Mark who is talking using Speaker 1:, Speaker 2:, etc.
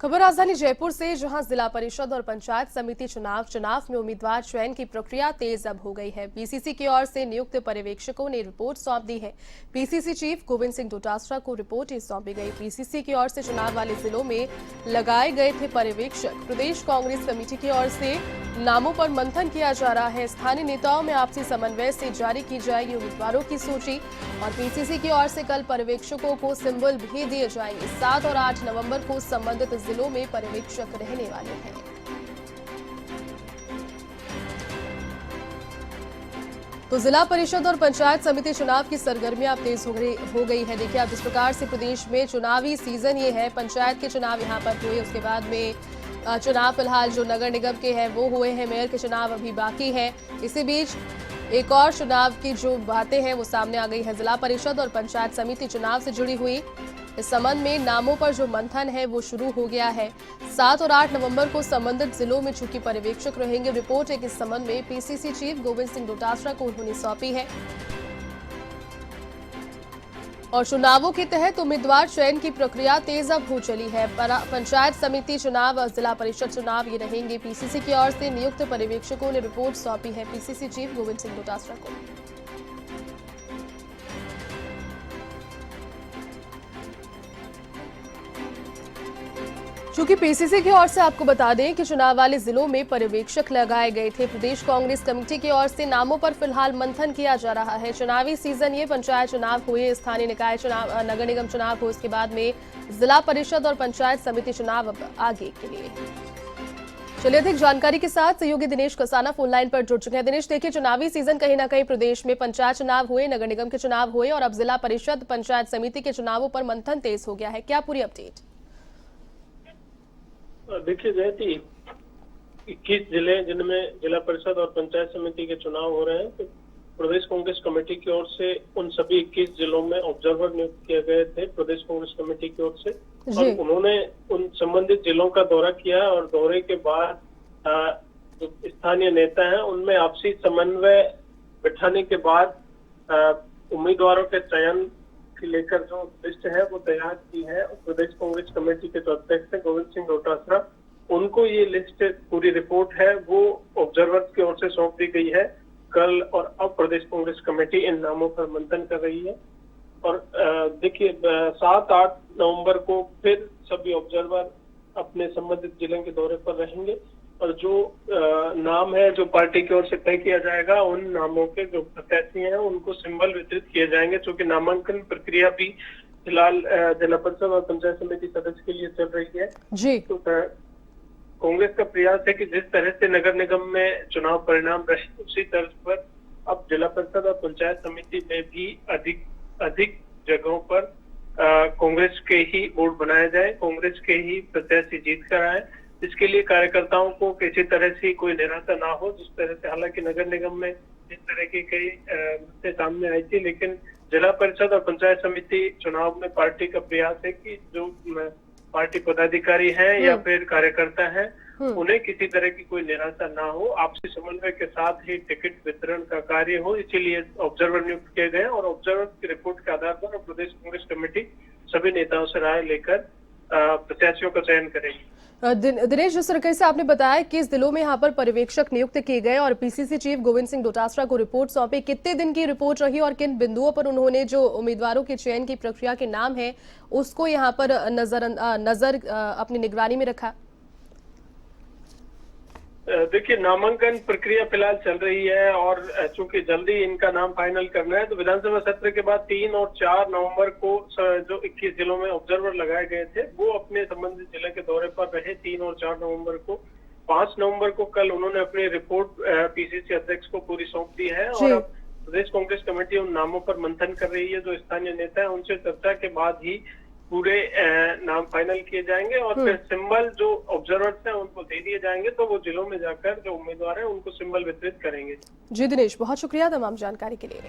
Speaker 1: खबर राजधानी जयपुर से, जहां जिला परिषद और पंचायत समिति चुनाव में उम्मीदवार चयन की प्रक्रिया तेज अब हो गई है। पीसीसी की ओर से नियुक्त पर्यवेक्षकों ने रिपोर्ट सौंप दी है। पीसीसी चीफ गोविंद सिंह डोटासरा को रिपोर्ट सौंपी गई। पीसीसी की ओर से चुनाव वाले जिलों में लगाए गए थे पर्यवेक्षक। प्रदेश कांग्रेस कमेटी की ओर से नामों पर मंथन किया जा रहा है। स्थानीय नेताओं में आपसी समन्वय से जारी की जाएगी उम्मीदवारों की सूची और पीसीसी की ओर से कल पर्यवेक्षकों को सिंबल भी दिए जाएंगे। 7 और 8 नवंबर को संबंधित जिलों में पर्यवेक्षक रहने वाले हैं। तो जिला परिषद और पंचायत समिति चुनाव की सरगर्मियां अब तेज हो गई है। देखिए, अब जिस प्रकार से प्रदेश में चुनावी सीजन ये है, पंचायत के चुनाव यहां पर हुए, उसके बाद में चुनाव फिलहाल जो नगर निगम के हैं वो हुए हैं, मेयर के चुनाव अभी बाकी है। इसी बीच एक और चुनाव की जो बातें हैं वो सामने आ गई है। जिला परिषद और पंचायत समिति चुनाव से जुड़ी हुई इस संबंध में नामों पर जो मंथन है वो शुरू हो गया है। 7 और 8 नवंबर को संबंधित जिलों में चूंकि पर्यवेक्षक रहेंगे, रिपोर्ट एक इस संबंध में पीसीसी चीफ गोविंद सिंह डोटासरा को उन्होंने सौंपी है। और चुनावों के तहत उम्मीदवार चयन की प्रक्रिया तेज अब हो चली है। पंचायत समिति चुनाव और जिला परिषद चुनाव ये रहेंगे। पीसीसी की ओर से नियुक्त पर्यवेक्षकों ने रिपोर्ट सौंपी है पीसीसी चीफ गोविंद सिंह डोटासरा को। चूंकि पीसीसी की ओर से आपको बता दें कि चुनाव वाले जिलों में पर्यवेक्षक लगाए गए थे, प्रदेश कांग्रेस कमेटी की ओर से नामों पर फिलहाल मंथन किया जा रहा है। चुनावी सीजन ये पंचायत चुनाव हुए, स्थानीय निकाय चुनाव, नगर निगम चुनाव हुए, उसके बाद में जिला परिषद और पंचायत समिति चुनाव अब आगे के लिए। चलिए, अधिक जानकारी के साथ सहयोगी दिनेश कसाना फोन लाइन पर जुड़ चुके हैं। दिनेश, देखिए, चुनावी सीजन कहीं ना कहीं प्रदेश में पंचायत चुनाव हुए, नगर निगम के चुनाव हुए और अब जिला परिषद पंचायत समिति के चुनावों पर मंथन तेज हो गया है। क्या पूरी अपडेट?
Speaker 2: देखिए जयती, 21 जिले जिनमें जिला परिषद और पंचायत समिति के चुनाव हो रहे हैं, तो प्रदेश कांग्रेस कमेटी की ओर से उन सभी 21 जिलों में ऑब्जर्वर नियुक्त किए गए थे प्रदेश कांग्रेस कमेटी की ओर से, और उन्होंने उन संबंधित जिलों का दौरा किया और दौरे के बाद जो स्थानीय नेता हैं उनमें आपसी समन्वय बिठाने के बाद उम्मीदवारों के चयन लेकर जो लिस्ट है वो तैयार की है। प्रदेश कांग्रेस कमेटी के जो अध्यक्ष है गोविंद सिंह डोटासरा, उनको ये लिस्ट, पूरी रिपोर्ट है वो ऑब्जर्वर्स की ओर से सौंप दी गई है कल, और अब प्रदेश कांग्रेस कमेटी इन नामों पर मंथन कर रही है। और देखिए, 7-8 नवंबर को फिर सभी ऑब्जर्वर अपने संबंधित जिले के दौरे पर रहेंगे और जो नाम है जो पार्टी की ओर से तय किया जाएगा, उन नामों के जो प्रत्याशी हैं उनको सिंबल वितरित किए जाएंगे। चूंकि नामांकन प्रक्रिया भी फिलहाल जिला परिषद और पंचायत समिति सदस्य के लिए चल रही है जी। तो कांग्रेस का प्रयास है कि जिस तरह से नगर निगम में चुनाव परिणाम रहे, उसी तर्ज पर अब जिला परिषद और पंचायत समिति में भी अधिक जगहों पर कांग्रेस के ही बोर्ड बनाया जाए, कांग्रेस के ही प्रत्याशी जीत कर आए। इसके लिए कार्यकर्ताओं को किसी तरह से कोई निराशा ना हो। जिस तरह से हालांकि नगर निगम में इस तरह की कई मुद्दे सामने आई थी, लेकिन जिला परिषद और पंचायत समिति चुनाव में पार्टी का प्रयास है कि जो पार्टी पदाधिकारी हैं या फिर कार्यकर्ता हैं, उन्हें किसी तरह की कोई निराशा ना हो, आपसी समन्वय के साथ ही टिकट वितरण का कार्य हो। इसीलिए ऑब्जर्वर नियुक्त किए गए और ऑब्जर्वर की रिपोर्ट के आधार पर प्रदेश कांग्रेस कमेटी सभी नेताओं से राय लेकर प्रत्याशियों का चयन करेगी।
Speaker 1: दिनेश, जिस तरीके से आपने बताया कि इस जिलों में यहाँ पर पर्यवेक्षक नियुक्त किए गए और पीसीसी चीफ गोविंद सिंह डोटासरा को रिपोर्ट सौंपी, कितने दिन की रिपोर्ट रही और किन बिंदुओं पर उन्होंने जो उम्मीदवारों के चयन की प्रक्रिया के नाम है उसको यहाँ पर नजर अपनी निगरानी में रखा?
Speaker 2: देखिए, नामांकन प्रक्रिया फिलहाल चल रही है और चूंकि जल्दी इनका नाम फाइनल करना है, तो विधानसभा सत्र के बाद 3 और 4 नवंबर को जो 21 जिलों में ऑब्जर्वर लगाए गए थे वो अपने संबंधित जिले के दौरे पर रहे 3 और 4 नवंबर को। 5 नवंबर को कल उन्होंने अपनी रिपोर्ट पीसीसी अध्यक्ष को पूरी सौंप दी है और अब प्रदेश कांग्रेस कमेटी उन नामों पर मंथन कर रही है। जो स्थानीय नेता है उनसे चर्चा के बाद ही पूरे नाम फाइनल किए जाएंगे और फिर सिंबल जो ऑब्जर्वर्स हैं उनको दे दिए जाएंगे, तो वो जिलों में जाकर जो उम्मीदवार हैं उनको सिंबल वितरित करेंगे।
Speaker 1: जी दिनेश, बहुत शुक्रिया तमाम जानकारी के लिए।